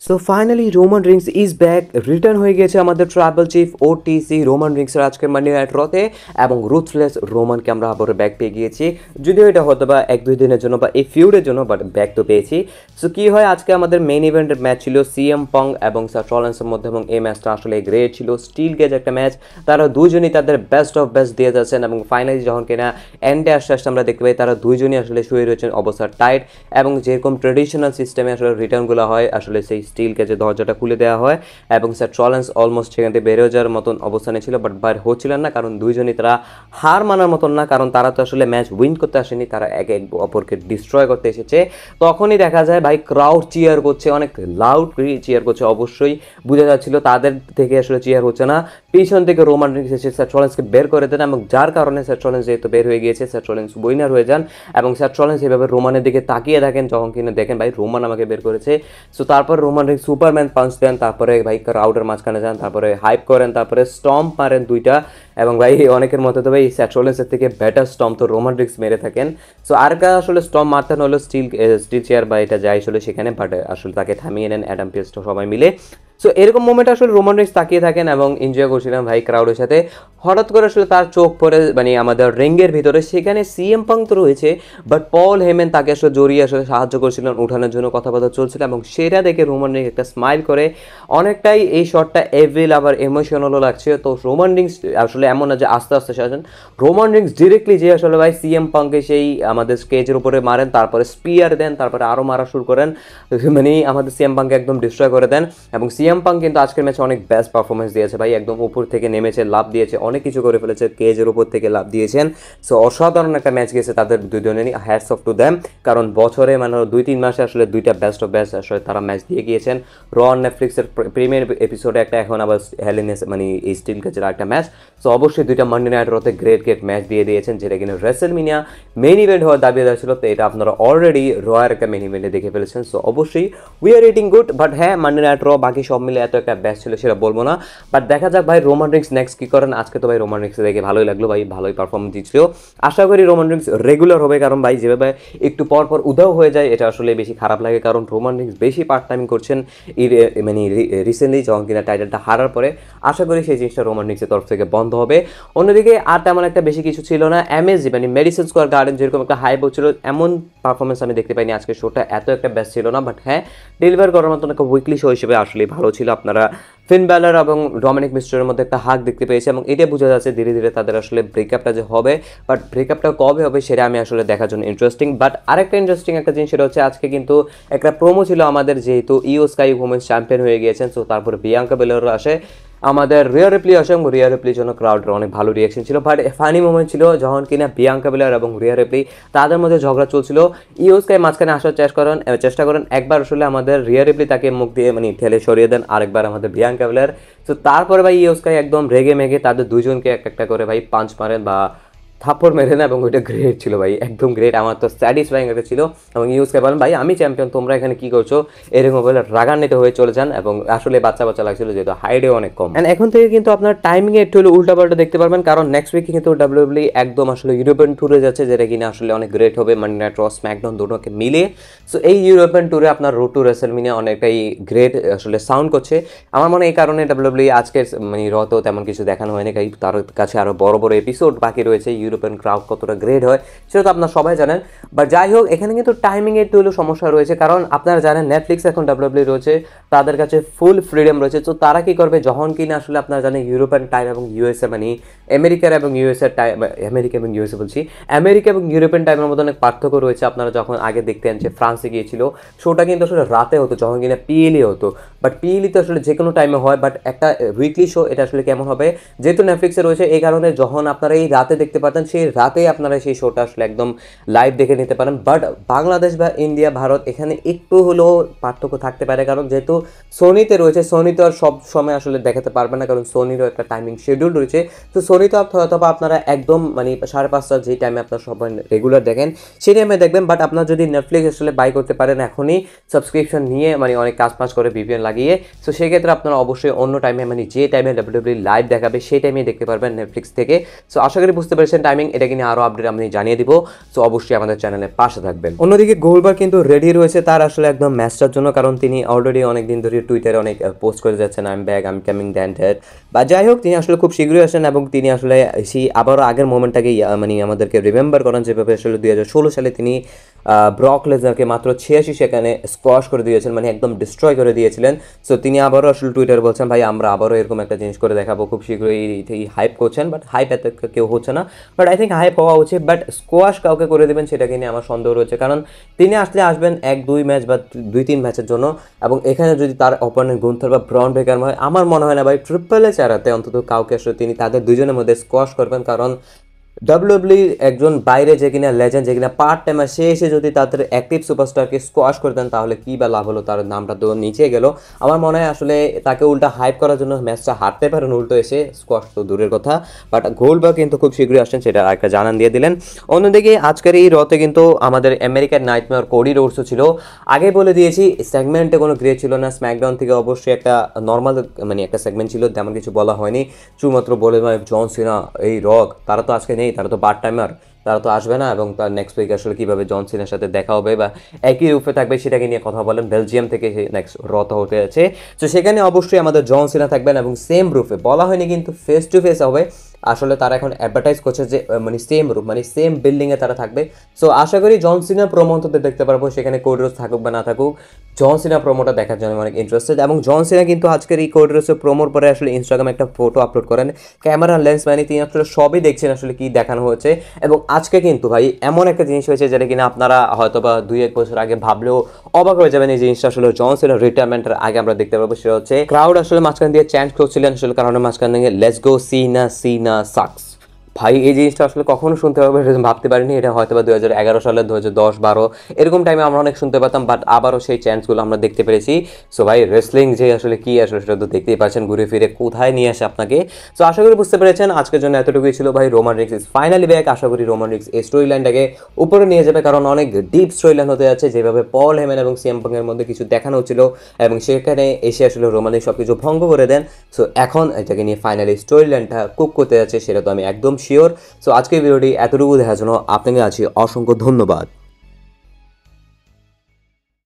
So finally Roman Rings is back, return হয়ে গেছে আমাদের ট্রাইবাল চিফ ওটিসি রোমান রিংসের আজকের মানি নাইট রতে, এবং রুথলেস রোমানকে আমরা আবারও ব্যাক পেয়ে গিয়েছি। যদিও এটা হয়তো বা 1-2 দিনের জন্য বা এই ফিউডের জন্য, বাট ব্যাক তো পেয়েছি। সো কী হয়, আজকে আমাদের মেইন ইভেন্টের ম্যাচ ছিল সিএম পং এবং সেথ রলিন্সের মধ্যে, এবং এই ম্যাচটা আসলে গ্রেট ছিল, স্টিল গেজ একটা ম্যাচ। তারা দুজনই তাদের বেস্ট অফ বেস্ট দিয়ে যাচ্ছেন, এবং ফাইনালি যখন কিনা এন্ডে আসতে আসতে আমরা দেখতে পাই তারা দুইজনই আসলে শুয়ে রয়েছেন অবস্থা টাইট, এবং যেরকম ট্রেডিশনাল সিস্টেমে আসলে রিটার্নগুলো হয় আসলে সেই স্টিল কেজের দরজাটা খুলে দেওয়া হয়, এবং সেথ রলিন্স অলমোস্ট সেখান থেকে বেরো যাওয়ার মতন অবস্থানে ছিল, বাট বাইর হচ্ছিলেন না, কারণ দুইজনই তারা হার মানার মতন না, কারণ তারা তো আসলে ম্যাচ উইন করতে আসেনি, তারা একে অপরকে ডিস্ট্রয় করতে এসেছে। তখনই দেখা যায় ভাই ক্রাউড চিয়ার করছে, অনেক লাউড চিয়ার করছে, অবশ্যই বোঝা যাচ্ছিল তাদের থেকে আসলে চিয়ার হচ্ছে না, পিছন থেকে রোমান রিংস এসে সেথ রলিন্সকে বের করে দেন, এবং যার কারণে সেথ রলিন্স যেহেতু বের হয়ে গিয়েছে, সেথ রলিন্স উইনার হয়ে যান, এবং সেথ রলিন্স এভাবে রোমানের দিকে তাকিয়ে থাকেন যখন কিনা দেখেন ভাই রোমান আমাকে বের করেছে। সো তারপর রোমান রিংস সুপারম্যান পাঞ্চ দেন, তারপরে ভাই ক্রাউডের মাঝখানে যান, তারপরে হাইপ করেন, তারপরে স্টম্প মারেন দুইটা, এবং ভাই অনেকের মতো তো ভাই সেথ রলিন্সের থেকে বেটার স্টম্প তো রোমান রিংস মেরে থাকেন। সো আরেকটা আসলে স্টম্প মারতেন হলো স্টিল চেয়ার বা এটা যাই ছিল সেখানে, বাট আসলে তাকে থামিয়ে নেন অ্যাডাম পেজ সবাই মিলে। সো এরকম মোমেন্ট আসলে রোমান রিংস তাকিয়ে থাকেন এবং এনজয় করছিলাম ভাই ক্রাউডের সাথে। হঠাৎ করে আসলে তার চোখ পড়ে মানে আমাদের রিংয়ের ভিতরে, সেখানে সিএম পাং তো রয়েছে, বাট পল হেমেন তাকে আসলে জড়িয়ে আসলে সাহায্য করছিলেন উঠানোর জন্য, কথাবার্তা চলছিল, এবং সেটা দেখে রোমান রিংস একটা স্মাইল করে, অনেকটাই এই শটটা এভিল আবার ইমোশনালও লাগছে। তো রোমান রিংস আসলে এমন না যে আস্তে আস্তে সাজেন, রোমান রিংস ডিরেক্টলি যে আসলে ভাই সিএম পাংকে সেই আমাদের স্কেজের উপরে মারেন, তারপরে স্পিয়ার দেন, তারপরে আরও মারা শুরু করেন, মানে আমাদের সিএম পাংকে একদম ডিস্ট্রয় করে দেন। এবং সিএম পাং কিন্তু আজকের ম্যাচে অনেক বেস্ট পারফরমেন্স দিয়েছে ভাই, একদম উপর থেকে নেমেছে, লাভ দিয়েছে, অনেক কিছু করে ফেলেছে, কেজের উপর থেকে লাভ দিয়েছেন। সো অসাধারণ একটা ম্যাচ গেছে তাদের দুজনেরই, হ্যাটস অফ টু দ্যাম, কারণ বছরে মানে 2-3 মাসে আসলে দুইটা বেস্ট অফ বেস্ট আসলে তারা ম্যাচ দিয়ে গিয়েছেন। নেটফ্লিক্সের প্রিমিয়ার এপিসোডে একটা, এখন আবার হেলেনেস মানে এই স্টিল কেজের একটা ম্যাচ। সো অবশ্যই দুইটা মানডে নাইট রতে গ্রেট ম্যাচ দিয়ে দিয়েছেন, যেটা কিনা রেসেলমেনিয়া মেইন ইভেন্ট হওয়ার দাবি ছিল। তো এটা আপনারা অলরেডি রয়ের একটা মেইন ইভেন্টে দেখে ফেলেছেন। সো অবশ্যই we are rating good, but হ্যাঁ মানডে নাইট র বাকি সব মিলে এত একটা ব্যাচ ছিল সেটা বলবো না, বাট দেখা যাক ভাই রোমান রিংস নেক্সট কী করেন। আজকে তো ভাই রোমান রিংস দেখে ভালোই লাগলো ভাই, ভালোই পারফরমেন্স দিচ্ছিল। আশা করি রোমান রিংস রেগুলার হবে, কারণ ভাই যেভাবে একটু পর পর উধাও হয়ে যায় এটা আসলে বেশি খারাপ লাগে, কারণ রোমান রিংস বেশি পার্ট টাইমিং করছেন মানে রিসেন্টলি যখন কিনা টাইটেলটা হারার পরে। আশা করি সেই জিনিসটা রোমান রিংসের তরফ থেকে বন্ধ হবে। অন্যদিকে আর তেমন একটা বেশি কিছু ছিল না। এমএসজি মানে মেডিসন স্কোয়ার গার্ডেন যেরকম একটা হাইপ হচ্ছিল, এমন পারফরমেন্স আমি দেখতে পাইনি। আজকের শোটা এত একটা বেস্ট ছিল না, বাট হ্যাঁ ডেলিভার করার মতন একটা উইকলি শো হিসেবে আসলে ভালো ছিল। আপনারা ফিন ব্যালার এবং ডমিনিক মিস্টারের মধ্যে একটা হাক দেখতে পেয়েছি, এবং এটা বোঝা যাচ্ছে ধীরে ধীরে তাদের আসলে ব্রেকআপটা যে হবে, বাট ব্রেকআপটা কবে হবে সেটা আমি আসলে দেখার জন্য ইন্টারেস্টিং। বাট আরেকটা ইন্টারেস্টিং একটা জিনিস সেটা হচ্ছে আজকে কিন্তু একটা প্রোমো ছিল আমাদের, যেহেতু ইও স্কাই উইমেন্স চ্যাম্পিয়ন হয়ে গিয়েছেন। সো তারপরে বিয়াঙ্কা বেলার আসে, আমাদের রিয়া রিপ্লি আসে, এবং রিয়া রিপ্লির জন্য ক্রাউডের অনেক ভালো রিয়াকশন ছিল। বাট ফানি মোমেন্ট ছিল যখন কিনা বিয়াঙ্কা বেলার এবং রিয়া রিপ্লি তাদের মধ্যে ঝগড়া চলছিল, ইউসকাই মাঝখানে আসার চেষ্টা করেন। একবার আসলে আমাদের রিয়া রিপ্লি তাকে মুখ দিয়ে মানে ঠেলে সরিয়ে দেন, আরেকবার আমাদের বিয়াঙ্কা বেলার। তো তারপরে ভাই ইউসকাই একদম রেগে মেগে তাদের দুজনকে একটা করে ভাই পাঞ্চ মারেন বা থাপ্পড় মেরে না, এবং ওইটা গ্রেট ছিল ভাই, একদম গ্রেট। আমার তো স্যাটিসফাইং একটা ছিল, এবং ইউসকে বলেন ভাই আমি চ্যাম্পিয়ন, তোমরা এখানে কী করছো, এরকম বলে রাগান্বিত হয়ে চলে যান, এবং আসলে বাচ্চা বাচ্চা লাগছিল যেহেতু হাইডে অনেক কম। অ্যান্ড এখন থেকে কিন্তু আপনার টাইমিংয়ে একটু হলে উল্টাপাল্টা দেখতে পারবেন, কারণ নেক্সট উইকে কিন্তু ডাব্লিউডাব্লিউ একদম আসলে ইউরোপিয়ান ট্যুরে যাচ্ছে, যেটা কিনা আসলে অনেক গ্রেট হবে মানডে নাইট র স্ম্যাকডাউন দুটোকে মিলে। সো এই ইউরোপিয়ান ট্যুরে আপনার রোড টু রেসেলমেনিয়া অনেকটাই গ্রেট আসলে সাউন্ড করছে। আমার মনে হয় এই কারণে ডাব্লিউডাব্লিউ আজকের মানে রতেও তেমন কিছু দেখানো হয়নি, কারণ তার কাছে আরও বড় বড় এপিসোড বাকি রয়েছে। ইউরোপিয়ান ক্রাউড কতটা গ্রেড হয় সেটা তো আপনারা সবাই জানেন, বাট যাই হোক এখানে কিন্তু টাইমিংয়ের একটু হলেও সমস্যা রয়েছে, কারণ আপনারা জানেন নেটফ্লিক্স এখন ডাব্লিউডাব্লিউ রয়েছে, তাদের কাছে ফুল ফ্রিডম রয়েছে। তো তারা কী করবে, যখন কিনা আসলে আপনারা জানেন ইউরোপিয়ান টাইম এবং ইউএসএ মানে আমেরিকা এবং ইউরোপিয়ান টাইমের মধ্যে অনেক পার্থক্য রয়েছে। আপনারা যখন আগে দেখতেন যে ফ্রান্সে গিয়েছিল শোটা কিন্তু আসলে রাতে হতো, যখন কিনা পিএলই হতো, বাট পিএলই তো আসলে যে কোনো টাইমে হয়, বাট একটা উইকলি শো এটা আসলে কেমন হবে, যেহেতু নেটফ্লিক্সে রয়েছে এই কারণে যখন আপনারা এই রাতে দেখতে পারতেন সেই রাতে আপনারা সেই শোটা আসলে একদম লাইভ দেখে নিতে পারেন। বাট বাংলাদেশ বা ইন্ডিয়া ভারত এখানে একটু হলেও পার্থক্য থাকতে পারে, কারণ যেহেতু সোনিতে রয়েছে, সোনি তো আর সব সময় আসলে দেখাতে পারবে না, কারণ সোনিরও একটা টাইমিং শিডিউল রয়েছে। তো সোনি তো অথবা আপনারা একদম মানে 5:30 যেই টাইমে আপনার সবাই রেগুলার দেখেন সেই টাইমে দেখবেন। বাট আপনার যদি নেটফ্লিক্স আসলে বাই করতে পারেন এখনই সাবস্ক্রিপশন নিয়ে, মানে অনেক কাজ করে ভিপিএন লাগিয়ে, সো সেক্ষেত্রে আপনারা অবশ্যই অন্য টাইমে মানে যে টাইমে ডাব্লিউডাব্লিউ লাইভ দেখাবে সেই টাইমেই দেখতে পারবেন নেটফ্লিক্স থেকে। সো আশা করি বুঝতে পেরেছেন টাইমিং এটা কিনে আরও আপডেট আমি জানিয়ে দিব। সো অবশ্যই আমাদের চ্যানেলে পাশে থাকবেন। অন্যদিকে গোলবার্গ কিন্তু রেডি রয়েছে তার আসলে একদম ম্যাচটার জন্য, কারণ তিনি অলরেডি অনেকদিন ধরে টুইটারে অনেক পোস্ট করে যাচ্ছেন I am back, I am coming than that. বা যাই হোক, তিনি আসলে খুব শীঘ্রই আসেন এবং তিনি আসলে সেই আবারও আগের মোমেন্টটাকে মানে আমাদেরকে রিমেম্বার করেন, যেভাবে আসলে 2016 সালে তিনি ব্রক লেসনারকে মাত্র 86 সেকেন্ডে স্কোয়াশ করে দিয়েছেন, মানে একদম ডিস্ট্রয় করে দিয়েছিলেন। সো তিনি আবারও আসলে টুইটারে বলছেন ভাই আমরা আবারও এরকম একটা জিনিস করে দেখাবো খুব শীঘ্রই। হাইপ করছেন, বাট হাইপ এত কেউ হচ্ছে না, বাট আই থিঙ্ক হাইপ হওয়া উচিত। বাট স্কোয়াশ কাউকে করে দেবেন সেটাকে নিয়ে আমার সন্দেহ রয়েছে, কারণ তিনি আসবেন 1-2 ম্যাচ বা 2-3 ম্যাচের জন্য, এবং এখানে যদি তার অপোনেন্ট গুন্থার বা ব্রন ব্রেকার হয়, আমার মনে হয় না ভাই ট্রিপল এইচ এরাতে অন্তত কাউকে আসলে তিনি তাদের দুজনের মধ্যে স্কোয়াশ করবেন। কারণ ডাব্লিউডাব্লিউ একজন বাইরে যে কিনা লেজেন্ড, যে কিনা পার্ট টাইমার, সে এসে যদি তাদের অ্যাক্টিভ সুপারস্টারকে স্কোয়াশ করে দেন তাহলে কী বা লাভ হলো, তার নামটা তো নিচে গেল। আমার মনে হয় আসলে তাকে উল্টা হাইপ করার জন্য ম্যাচটা হারতে পারেন, উল্টো এসে স্কোয়াশ তো দূরের কথা। বাট গোলবার্গ কিন্তু খুব শীঘ্রই আসছেন, সেটা একটা জানান দিয়ে দিলেন। অন্যদিকে আজকের এই রতে কিন্তু আমাদের আমেরিকার নাইটমেয়ার কোডি রোডসও ছিল। আগে বলে দিয়েছি সেগমেন্টে কোনো গ্রে ছিল না, স্ম্যাকডাউন থেকে অবশ্যই একটা নর্মাল মানে একটা সেগমেন্ট ছিল, তেমন কিছু বলা হয়নি। শুধুমাত্র বলে জন সিনা এই রক তারা তো আজকে নেই, তারা তো পার্ট টাইমার, তারা তো আসবে না, এবং তার নেক্সট উইক আসলে কীভাবে জন সিনার সাথে দেখা হবে বা একই রূপে থাকবে সেটাকে নিয়ে কথা বলেন। বেলজিয়াম থেকে নেক্সট রথ হতে আছে, তো সেখানে অবশ্যই আমাদের জন সিনা থাকবেন এবং সেম রূপে, বলা হয়নি কিন্তু ফেস টু ফেস হবে। আসলে তারা এখন অ্যাডভার্টাইজ করছে যে মানে সেম রূপ, মানে সেম বিল্ডিংয়ে তারা থাকবে। সো আশা করি জন সিনা প্রোমো তো দেখতে পারবো, সেখানে কোডরোস থাকুক বা না থাকুক, জন সিনা প্রোমোটা দেখার জন্য অনেক ইন্টারেস্টেড। এবং জন সিনা কিন্তু আজকের এই কোডরোসের প্রোমোর পরে আসলে ইনস্টাগ্রামে একটা ফটো আপলোড করেন, ক্যামেরা লেন্স মানে তিনি আসলে সবই দেখছেন আসলে কি দেখানো হয়েছে। এবং আজকে কিন্তু ভাই এমন একটা জিনিস হয়েছে যেটা কিনা আপনারা হয়তো বা 2-1 বছর আগে ভাবলেও অবাক হয়ে যাবেন। এই জিনিসটা আসলে জন সিনার রিটায়ারমেন্টের আগে আমরা দেখতে পাবো, সেটা হচ্ছে ক্রাউড আসলে মাঝখান দিয়ে চ্যান্ট করছিলেন আসলে, কারণ মাঝখান থেকে let's go Cena, Cena sucks. ভাই এই জিনিসটা আসলে কখনো শুনতে পারবো এটা ভাবতে পারিনি। এটা হয়তো বা 2011 সালে, 2010-12 এরকম টাইমে আমরা অনেক শুনতে পারতাম, বাট আবারও সেই চ্যান্সগুলো আমরা দেখতে পেরেছি। সো ভাই রেসলিং যে আসলে কি আসলে সেটা তো দেখতেই পাচ্ছেন, ঘুরে ফিরে কোথায় নিয়ে আসে আপনাকে। সো আশা করি বুঝতে পেরেছেন। আজকের জন্য এতটুকুই ছিল ভাই। রোমান রিক্স ইজ ফাইনালি ব্যাক। আশা করি রোমান রিক্স এই স্টোরি লাইনটাকে উপরে নিয়ে যাবে, কারণ অনেক ডিপ স্টোরি লাইন হতে যাচ্ছে, যেভাবে পল হেমেন এবং সিএম পাংয়ের মধ্যে কিছু দেখানো হচ্ছিল এবং সেখানে এসে আসলে রোমান রিক্স সব কিছু ভঙ্গ করে দেন। সো এখন এটাকে নিয়ে ফাইনালি স্টোরি লাইনটা কুক করতে যাচ্ছে, সেটা তো আমি একদম শিওর। সো আজকের ভিডিওটি এতটুকু দেখার জন্য আপনাকে আছি অসংখ্য ধন্যবাদ।